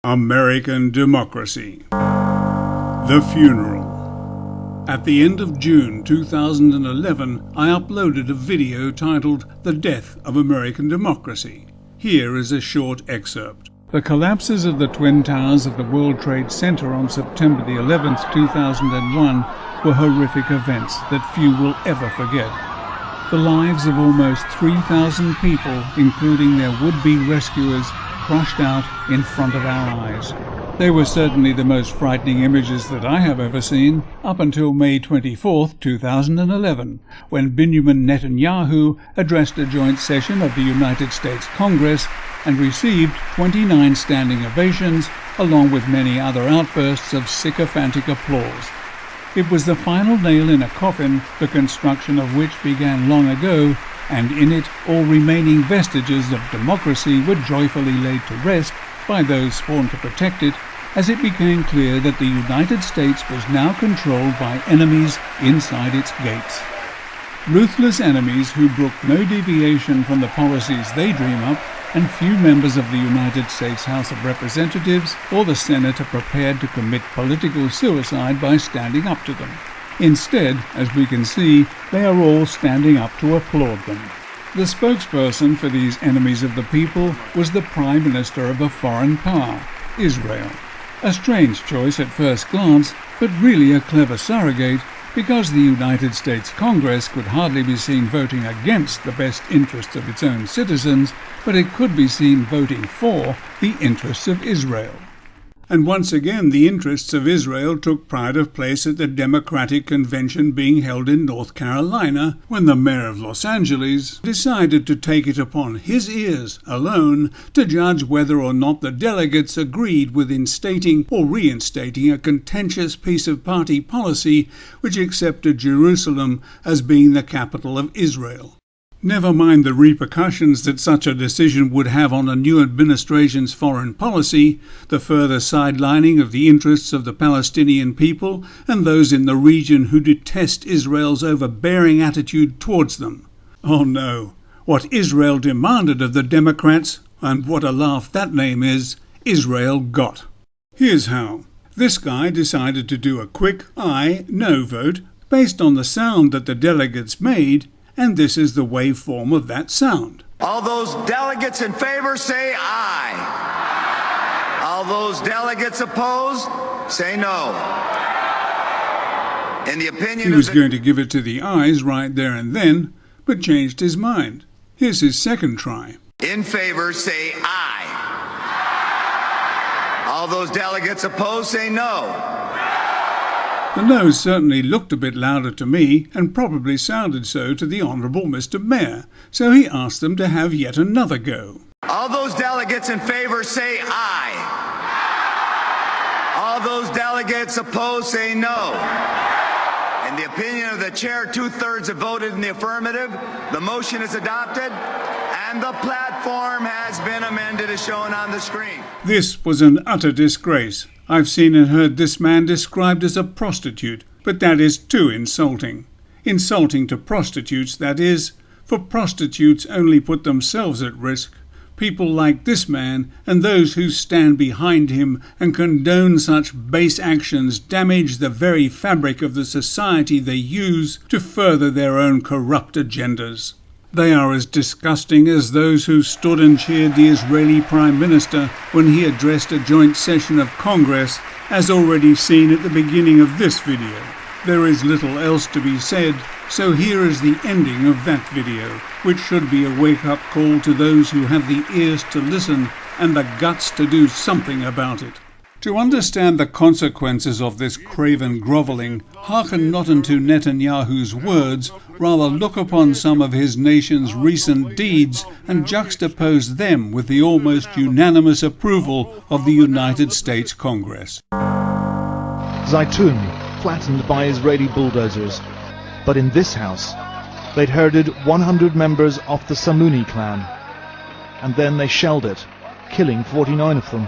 American democracy. The funeral. At the end of June 2011, I uploaded a video titled The Death of American Democracy. Here is a short excerpt. The collapses of the Twin Towers of the World Trade Center on September the 11th, 2001 were horrific events that few will ever forget. The lives of almost 3,000 people, including their would-be rescuers, crushed out in front of our eyes. They were certainly the most frightening images that I have ever seen, up until May 24, 2011, when Benjamin Netanyahu addressed a joint session of the United States Congress and received 29 standing ovations, along with many other outbursts of sycophantic applause. It was the final nail in a coffin, the construction of which began long ago, and in it all remaining vestiges of democracy were joyfully laid to rest by those sworn to protect it, as it became clear that the United States was now controlled by enemies inside its gates. Ruthless enemies who brook no deviation from the policies they dream up, and few members of the United States House of Representatives or the Senate are prepared to commit political suicide by standing up to them. Instead, as we can see, they are all standing up to applaud them. The spokesperson for these enemies of the people was the Prime Minister of a foreign power, Israel. A strange choice at first glance, but really a clever surrogate, because the United States Congress could hardly be seen voting against the best interests of its own citizens, but it could be seen voting for the interests of Israel. And once again the interests of Israel took pride of place at the Democratic Convention being held in North Carolina, when the mayor of Los Angeles decided to take it upon his ears alone to judge whether or not the delegates agreed with instating or reinstating a contentious piece of party policy which accepted Jerusalem as being the capital of Israel. Never mind the repercussions that such a decision would have on a new administration's foreign policy, the further sidelining of the interests of the Palestinian people and those in the region who detest Israel's overbearing attitude towards them. Oh no, what Israel demanded of the Democrats, and what a laugh that name is, Israel got. Here's how. This guy decided to do a quick aye-no vote based on the sound that the delegates made, and this is the waveform of that sound. All those delegates in favor say aye. All those delegates opposed say no. In the opinion he was going to give it to the ayes right there and then, but changed his mind. Here's his second try. In favor say aye. All those delegates opposed say no. The no's certainly looked a bit louder to me, and probably sounded so to the Honourable Mr. Mayor, so he asked them to have yet another go. All those delegates in favor say aye. All those delegates opposed say no. In the opinion of the chair, 2/3 have voted in the affirmative. The motion is adopted, and the platform has been amended as shown on the screen. This was an utter disgrace. I've seen and heard this man described as a prostitute, but that is too insulting. Insulting to prostitutes, that is, for prostitutes only put themselves at risk. People like this man and those who stand behind him and condone such base actions damage the very fabric of the society they use to further their own corrupt agendas. They are as disgusting as those who stood and cheered the Israeli Prime Minister when he addressed a joint session of Congress, as already seen at the beginning of this video. There is little else to be said, so here is the ending of that video, which should be a wake-up call to those who have the ears to listen and the guts to do something about it. To understand the consequences of this craven grovelling, hearken not unto Netanyahu's words, rather look upon some of his nation's recent deeds and juxtapose them with the almost unanimous approval of the United States Congress. Zaytun, flattened by Israeli bulldozers. But in this house, they'd herded 100 members of the Samuni clan. And then they shelled it, killing 49 of them.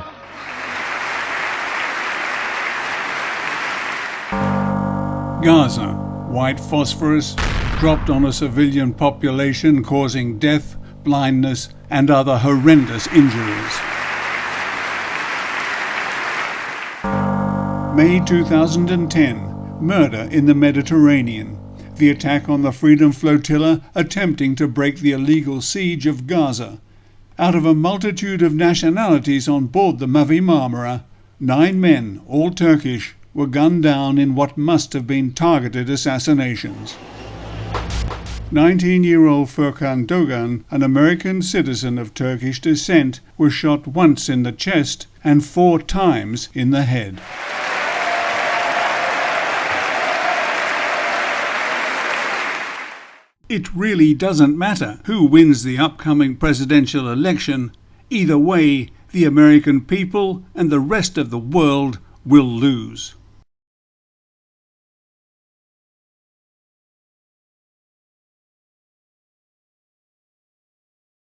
Gaza, white phosphorus, dropped on a civilian population, causing death, blindness, and other horrendous injuries. May 2010, murder in the Mediterranean. The attack on the Freedom Flotilla attempting to break the illegal siege of Gaza. Out of a multitude of nationalities on board the Mavi Marmara, 9 men, all Turkish, were gunned down in what must have been targeted assassinations. 19-year-old Furkan Dogan, an American citizen of Turkish descent, was shot once in the chest and 4 times in the head. It really doesn't matter who wins the upcoming presidential election. Either way, the American people and the rest of the world will lose.